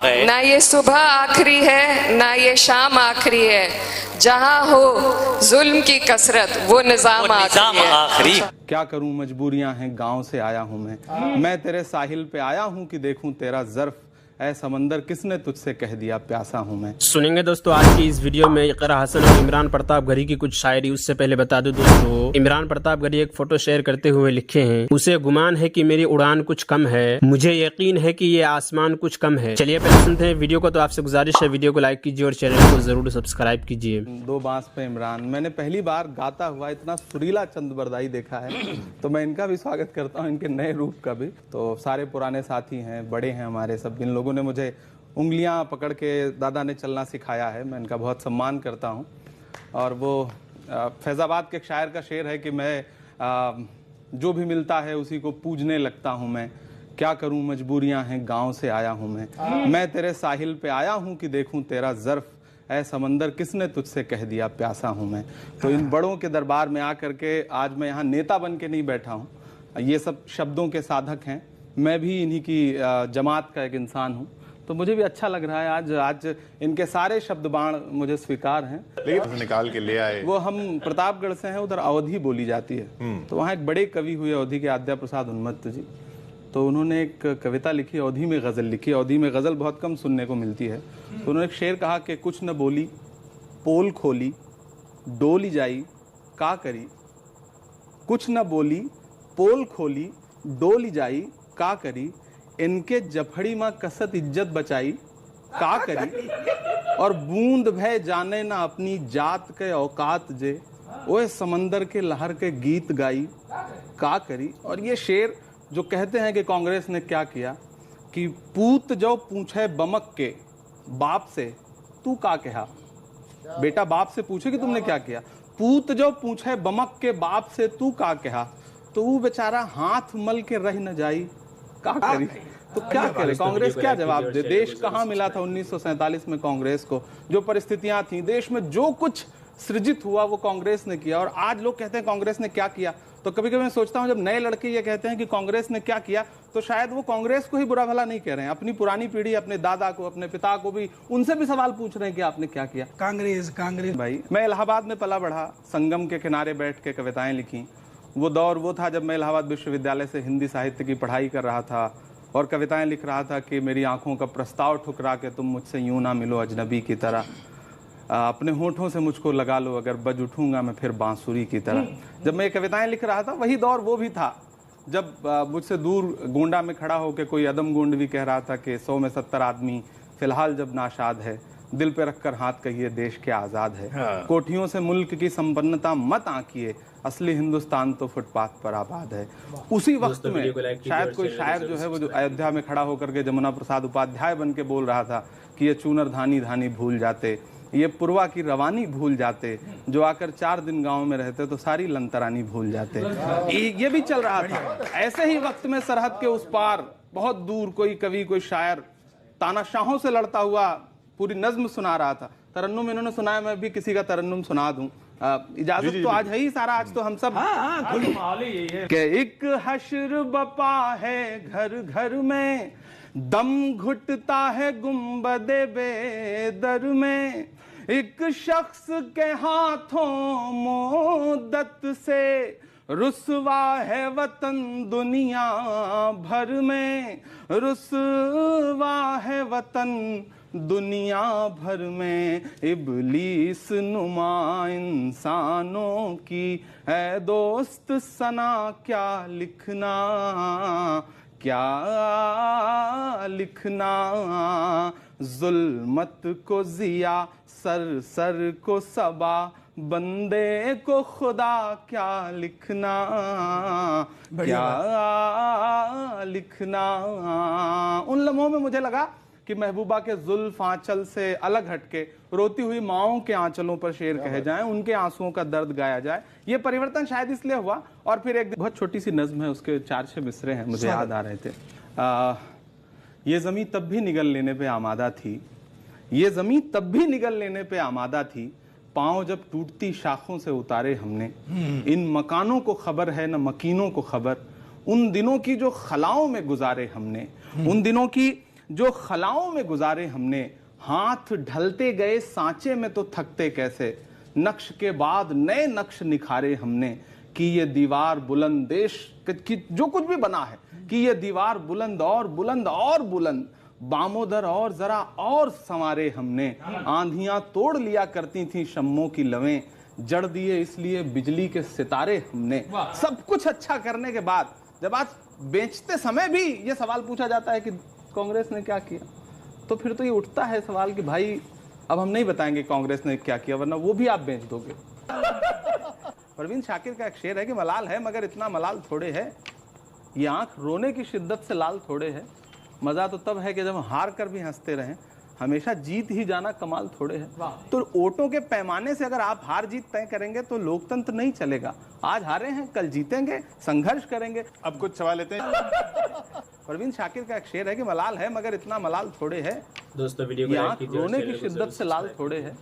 ना ये सुबह आखिरी है ना ये शाम आखिरी है, जहां हो जुल्म की कसरत वो निजाम आखिरी है। क्या करूं मजबूरियां हैं, गांव से आया हूं मैं तेरे साहिल पे आया हूं कि देखूं तेरा ज़र्फ, ऐ समंदर किसने तुझसे कह दिया प्यासा हूं मैं। सुनेंगे दोस्तों आज की इस वीडियो में इकरा हसन और इमरान प्रतापगढ़ी की कुछ शायरी। उससे पहले बता दूं दोस्तों, इमरान प्रतापगढ़ी एक फोटो शेयर करते हुए लिखे हैं, उसे गुमान है कि मेरी उड़ान कुछ कम है, मुझे यकीन है कि ये आसमान कुछ कम है। चलिए पहले सुनते हैं वीडियो को। तो आपसे गुजारिश है वीडियो को लाइक कीजिए और चैनल को जरूर सब्सक्राइब कीजिए। दो बांस पे इमरान, मैंने पहली बार गाता हुआ इतना सुरीला चंद बरदाई देखा है, तो मैं इनका भी स्वागत करता हूँ, इनके नए रूप का भी। तो सारे पुराने साथी हैं, बड़े हैं हमारे सब, इन लोगों ने मुझे उंगलियां पकड़ के दादा ने चलना सिखाया है, मैं इनका बहुत सम्मान करता हूं। और वो फैज़ाबाद के एक शायर का शेर है कि मैं जो भी मिलता है उसी को पूजने लगता हूं मैं, क्या करूं मजबूरियां हैं, गांव से आया हूं मैं तेरे साहिल पे आया हूं कि देखूं तेरा ज़र्फ, ऐ समंदर किसने तुझसे कह दिया प्यासा हूं मैं। तो इन बड़ों के दरबार में आकर के आज मैं यहाँ नेता बन के नहीं बैठा हूँ, ये सब शब्दों के साधक हैं, मैं भी इन्हीं की जमात का एक इंसान हूँ, तो मुझे भी अच्छा लग रहा है। आज इनके सारे शब्द बाण मुझे स्वीकार हैं। लेकिन निकाल के ले आए वो हम प्रतापगढ़ से हैं, उधर अवधी बोली जाती है, तो वहाँ एक बड़े कवि हुए अवधी के आद्या प्रसाद उन्मत्त जी, तो उन्होंने एक कविता लिखी, अवधी में गज़ल लिखी। अवधी में गज़ल बहुत कम सुनने को मिलती है, तो उन्होंने एक शेर कहा कि कुछ न बोली पोल खोली डोली जाई का करी, कुछ न बोली पोल खोली डोली जाई का करी, इनके जफड़ी माँ कसत इज्जत बचाई का करी, और बूंद भय जाने ना अपनी जात के औकात जे, ओए समंदर के लहर के गीत गाई का करी। और ये शेर जो कहते हैं कि कांग्रेस ने क्या किया कि पूत जो पूछे बमक के बाप से तू का कहा, बेटा बाप से पूछे कि तुमने क्या किया, पूत जो पूछे बमक के बाप से तू का कहा, तो वो बेचारा हाथ मल के रह न जाई क्या करी। तो क्या करे कांग्रेस, क्या जवाब दे। देश कहाँ मिला था 1947 में कांग्रेस को, जो परिस्थितियां थी देश में, जो कुछ सृजित हुआ वो कांग्रेस ने किया। और आज लोग कहते हैं कांग्रेस ने क्या किया, तो कभी कभी मैं सोचता हूं जब नए लड़के ये कहते हैं कि कांग्रेस ने क्या किया, तो शायद वो कांग्रेस को ही बुरा भला नहीं कह रहे हैं, अपनी पुरानी पीढ़ी, अपने दादा को, अपने पिता को भी, उनसे भी सवाल पूछ रहे हैं कि आपने क्या किया। कांग्रेस भाई, मैं इलाहाबाद में पला बढ़ा, संगम के किनारे बैठ के कविताएं लिखी। वो दौर वो था जब मैं इलाहाबाद विश्वविद्यालय से हिंदी साहित्य की पढ़ाई कर रहा था और कविताएं लिख रहा था कि मेरी आंखों का प्रस्ताव ठुकरा के तुम मुझसे यूं ना मिलो अजनबी की तरह, अपने होठों से मुझको लगा लो अगर बज उठूंगा मैं फिर बांसुरी की तरह। जब मैं ये कविताएं लिख रहा था वही दौर वो भी था जब मुझसे दूर गोंडा में खड़ा होकर कोई अदम गोंड भी कह रहा था कि 100 में 70 आदमी फिलहाल जब नाशाद है, दिल पे रखकर हाथ कहिए देश के आज़ाद है। कोठियों से मुल्क की संपन्नता मत आंकिए, असली हिंदुस्तान तो फुटपाथ पर आबाद है। उसी वक्त में शायद कोई शायर जो है वो जो अयोध्या में खड़ा होकर के जमुना प्रसाद उपाध्याय बन के बोल रहा था कि ये चूनर धानी धानी भूल जाते, ये पुरवा की रवानी भूल जाते, जो आकर 4 दिन गांव में रहते तो सारी लंतरानी भूल जाते। ये भी चल रहा था। ऐसे ही वक्त में सरहद के उस पार बहुत दूर कोई कवि, कोई शायर तानाशाहों से लड़ता हुआ पूरी नज्म सुना रहा था। तरन्नुम इन्होंने सुनाया, मैं भी किसी का तरन्नुम सुना दूं, इजाजत तो आज है ही सारा, आज तो हम सब कि एक हश्र बपा है घर घर में, दम घुटता है गुंबदे बेदर में, एक शख्स के हाथों मोदत से रुसवा है वतन दुनिया भर में, रुसवा है वतन दुनिया भर में, इबलीस नुमा इंसानों की है दोस्त सना क्या लिखना, क्या लिखना, जुल्मत को जिया सर सर को सबा, बंदे को खुदा क्या लिखना, क्या लिखना। उन लम्हों में मुझे लगा कि महबूबा के जुल्फ आंचल से अलग हटके रोती हुई माओं के आंचलों पर शेर कहे जाएं, उनके आंसुओं का दर्द गाया जाए। ये परिवर्तन शायद इसलिए हुआ। और फिर एक बहुत छोटी सी नज्म है, उसके 4-6 मिसरे हैं, मुझे याद आ रहे थे। ये ज़मीं तब भी निगल लेने पे आमादा थी, ये ज़मीं तब भी निगल लेने पे आमादा थी, पाँव जब टूटती शाखों से उतारे हमने, इन मकानों को खबर है न मकीनों को खबर, उन दिनों की जो खलाओं में गुजारे हमने, उन दिनों की जो खलाओं में गुजारे हमने, हाथ ढलते गए सांचे में तो थकते कैसे, नक्श के बाद नए नक्श निखारे हमने, कि ये दीवार बुलंद देश की जो कुछ भी बना है, कि ये दीवार बुलंद और बुलंद और बुलंद, बामोदर और जरा और संवारे हमने, आंधियां तोड़ लिया करती थी शम्मों की लवें, जड़ दिए इसलिए बिजली के सितारे हमने। सब कुछ अच्छा करने के बाद जब आज बेचते समय भी ये सवाल पूछा जाता है कि कांग्रेस ने क्या किया, तो फिर तो ये उठता है सवाल कि भाई अब हम नहीं बताएंगे कांग्रेस ने क्या किया, वरना वो भी आप बेच दोगे। परवीन शाकिर का एक शेर है कि मलाल है मगर इतना मलाल थोड़े है, ये आंख रोने की शिद्दत से लाल थोड़े है, मजा तो तब है कि जब हार कर भी हंसते रहें, हमेशा जीत ही जाना कमाल थोड़े है। तो वोटों के पैमाने से अगर आप हार जीत तय करेंगे तो लोकतंत्र नहीं चलेगा। आज हारे हैं, कल जीतेंगे, संघर्ष करेंगे। अब कुछ सवाल लेते हैं। परवीन शाकिर का एक शेर है कि मलाल है मगर इतना मलाल थोड़े है, दोस्तों वीडियो ये आंख रोने की शिद्दत से लाल थोड़े है,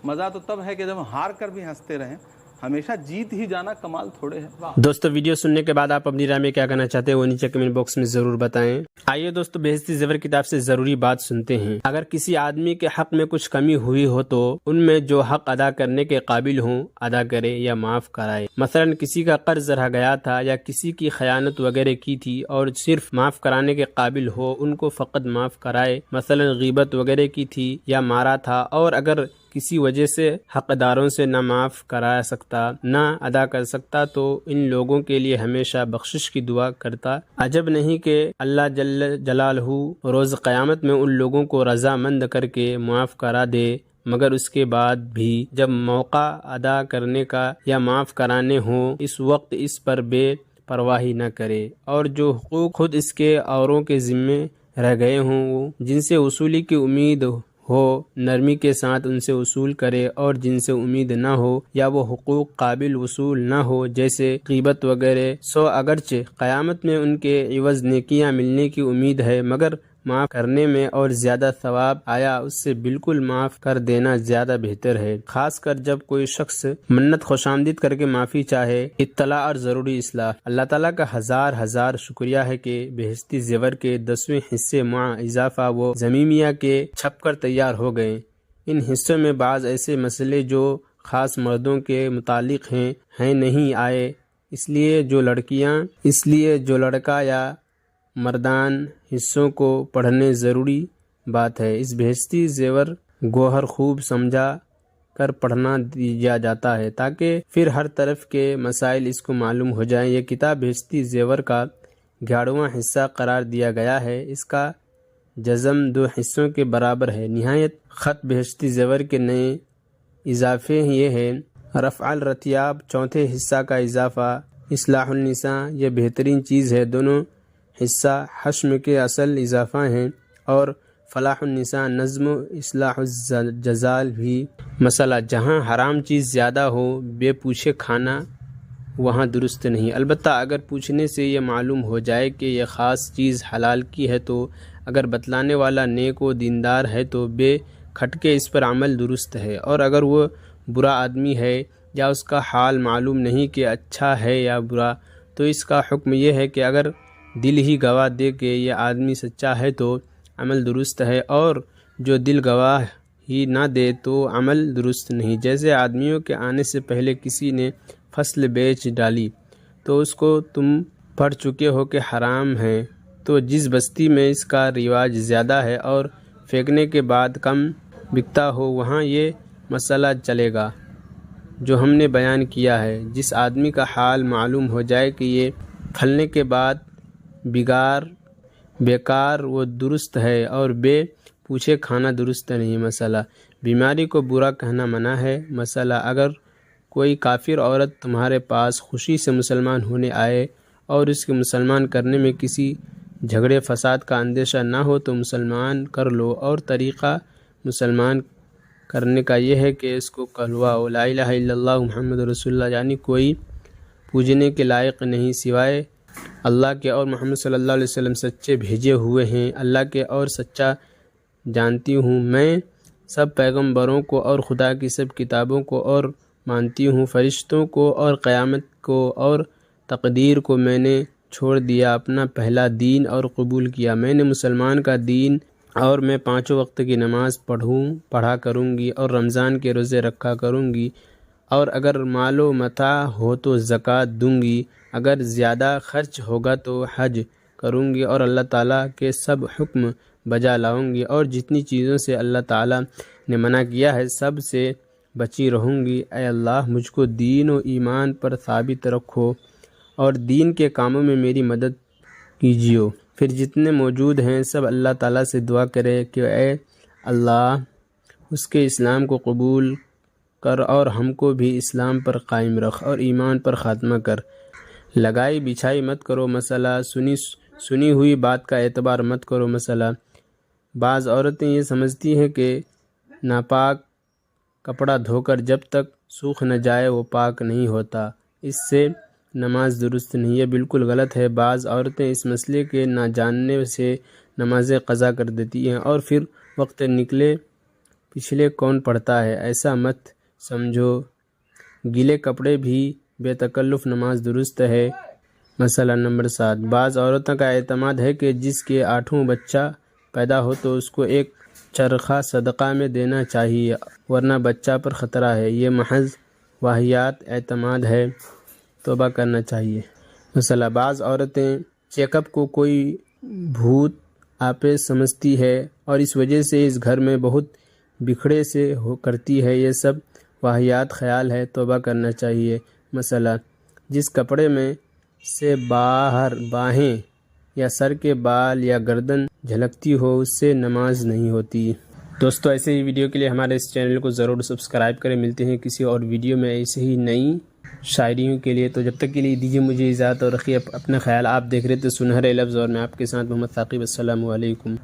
मजा तो तब है कि जब हार कर भी हंसते रहें, हमेशा जीत ही जाना कमाल थोड़े है। दोस्तों वीडियो सुनने के बाद आप अपनी राय में क्या कहना चाहते हैं वो नीचे कमेंट बॉक्स में जरूर बताएं। आइए दोस्तों बेइज्जती ज़ेवर किताब से जरूरी बात सुनते हैं। अगर किसी आदमी के हक में कुछ कमी हुई हो तो उनमें जो हक अदा करने के काबिल हो अदा करे या माफ कराए। मसलन किसी का कर्ज रह गया था या किसी की खयानत वगैरह की थी और सिर्फ माफ कराने के काबिल हो, उनको फकत माफ कराए। मसलन गीबत वगैरह की थी या मारा था और अगर किसी वजह से हकदारों से न माफ़ करा सकता न अदा कर सकता तो इन लोगों के लिए हमेशा बख्शिश की दुआ करता। अजब नहीं कि अल्लाह जल्ल जलालहू रोज़ क़यामत में उन लोगों को रज़ामंद करके माफ़ करा दे, मगर उसके बाद भी जब मौका अदा करने का या माफ़ कराने हों इस वक्त इस पर बेपरवाही न करे और जो हुकूक खुद इसके औरों के ज़िम्मे रह गए हों जिनसे वसूली की उम्मीद हो नरमी के साथ उनसे वसूल करे, और जिनसे उम्मीद न हो या वो हुकूक काबिल वसूल न हो जैसे ग़ीबत वगैरह, सो अगरचे क़यामत में उनके इवज़ नेकियां मिलने की उम्मीद है, मगर माफ़ करने में और ज़्यादा सवाब आया उससे बिल्कुल माफ़ कर देना ज़्यादा बेहतर है। खासकर जब कोई शख्स मन्नत खुशामदीद करके माफ़ी चाहे। इत्तला और ज़रूरी इस्लाह। अल्लाह ताला का हज़ार हज़ार शुक्रिया है कि बेइज्जती ज़ेवर के 10वें हिस्से माँ इजाफा वो ज़मीमिया के छपकर तैयार हो गए। इन हिस्सों में बाज़ ऐसे मसले जो ख़ास मर्दों के मुतालिक हैं नहीं आए, इसलिए जो लड़का या मर्दान हिस्सों को पढ़ने ज़रूरी बात है। इस बेइज्जती ज़ेवर गोहर खूब समझा कर पढ़ना दिया जाता है ताकि फिर हर तरफ के मसाइल इसको मालूम हो जाएं। यह किताब बेइज्जती ज़ेवर का 11वां हिस्सा करार दिया गया है। इसका जज़म 2 हिस्सों के बराबर है। निहायत ख़त बेइज्जती ज़ेवर के नए इजाफे ये हैं। रफ़अल रतियाब 4थे हिस्सा का इजाफा। इस्लाहुल निसा यह बेहतरीन चीज़ है। दोनों हिस्सा हश्म के असल इजाफा हैं और फलाहुन निसा नज़्म इस्लाहुल जज़ाल भी। मसला जहाँ हराम चीज़ ज़्यादा हो बेपूछे खाना वहाँ दुरुस्त नहीं। अलबत्ता अगर पूछने से ये मालूम हो जाए कि यह ख़ास चीज़ हलाल की है तो अगर बतलाने वाला नेक व दीनदार है तो बेखटके इस पर अमल दुरुस्त है, और अगर वो बुरा आदमी है या उसका हाल मालूम नहीं कि अच्छा है या बुरा तो इसका हुक्म यह है कि अगर दिल ही गवाह दे कि यह आदमी सच्चा है तो अमल दुरुस्त है, और जो दिल गवाह ही ना दे तो अमल दुरुस्त नहीं। जैसे आदमियों के आने से पहले किसी ने फसल बेच डाली तो उसको तुम पढ़ चुके हो कि हराम है, तो जिस बस्ती में इसका रिवाज ज़्यादा है और फेंकने के बाद कम बिकता हो वहाँ ये मसला चलेगा जो हमने बयान किया है। जिस आदमी का हाल मालूम हो जाए कि ये फलने के बाद बेकार वो दुरुस्त है और पूछे खाना दुरुस्त नहीं। मसला बीमारी को बुरा कहना मना है। मसला अगर कोई काफिर औरत तुम्हारे पास खुशी से मुसलमान होने आए और उसके मुसलमान करने में किसी झगड़े फसाद का अंदेशा ना हो तो मुसलमान कर लो, और तरीक़ा मुसलमान करने का यह है कि इसको कहलवाओ ला इलाहा इल्लल्लाह मुहम्मद रसूलुल्लाह, यानी कोई पूजने के लायक नहीं सिवाय अल्लाह के और मोहम्मद सल्लल्लाहु अलैहि वसल्लम सच्चे भेजे हुए हैं। अल्लाह के और सच्चा जानती हूँ मैं सब पैगंबरों को और खुदा की सब किताबों को और मानती हूँ फरिश्तों को और क़यामत को और तकदीर को। मैंने छोड़ दिया अपना पहला दीन और कबूल किया। मैंने मुसलमान का दीन اور میں 5 وقت کی نماز پڑھا کروں گی اور رمضان کے روزے رکھا کروں گی، اور اگر مال و متاع ہو تو زکوٰۃ دوں گی، اگر زیادہ خرچ ہوگا تو حج کروں گی، اور اللہ تعالیٰ کے سب حکم بجا لاؤں گی، اور جتنی چیزوں سے اللہ تعالیٰ نے منع کیا ہے سب سے بچی رہوں گی۔ اے اللہ مجھ کو دین و ایمان پر ثابت رکھو اور دین کے کاموں میں میری مدد کیجیے۔ پھر جتنے موجود ہیں سب اللہ تعالیٰ سے دعا کرے کہ اے اللہ اس کے اسلام کو قبول کر اور ہم کو بھی اسلام پر قائم رکھ اور ایمان پر خاتمہ کر۔ لگائی بچھائی مت کرو مسئلہ، سنی ہوئی بات کا اعتبار مت کرو مسئلہ۔ بعض عورتیں یہ سمجھتی ہیں کہ ناپاک کپڑا دھو کر جب تک سوکھ نہ جائے وہ پاک نہیں ہوتا، اس سے نماز درست نہیں، یہ بالکل غلط ہے۔ بعض عورتیں اس مسئلے کے نہ جاننے سے نمازیں قضا کر دیتی ہیں اور پھر وقت نکلے پچھلے کون پڑھتا ہے، ایسا مت سمجھو۔ گیلے کپڑے بھی بے تکلف نماز درست ہے۔ مسئلہ نمبر 7، بعض عورتوں کا اعتماد ہے کہ جس کے 8واں بچہ پیدا ہو تو اس کو ایک چرخہ صدقہ میں دینا چاہیے ورنہ بچہ پر خطرہ ہے، یہ محض واہیات اعتماد ہے، توبہ کرنا چاہیے۔ مسئلہ، بعض عورتیں چیک اپ کو کوئی بھوت آپے سمجھتی ہے اور اس وجہ سے اس گھر میں بہت بکھڑے سے کرتی ہے، یہ سب واہیات خیال ہے، توبہ کرنا چاہیے۔ مسئلہ، جس کپڑے میں سے باہر باہیں یا سر کے بال یا گردن جھلکتی ہو اس سے نماز نہیں ہوتی۔ دوستو ایسے ہی ویڈیو کے لیے ہمارے اس چینل کو ضرور سبسکرائب کریں۔ ملتے ہیں کسی اور ویڈیو میں ایسے ہی نئی شاعریوں کے لیے، تو جب تک کے لیے دیجیے مجھے اجازت اور رکھیے اپنا خیال۔ آپ دیکھ رہے تھے سنہرے لفظ اور میں آپ کے ساتھ محمد ثاقب۔ السلام علیکم۔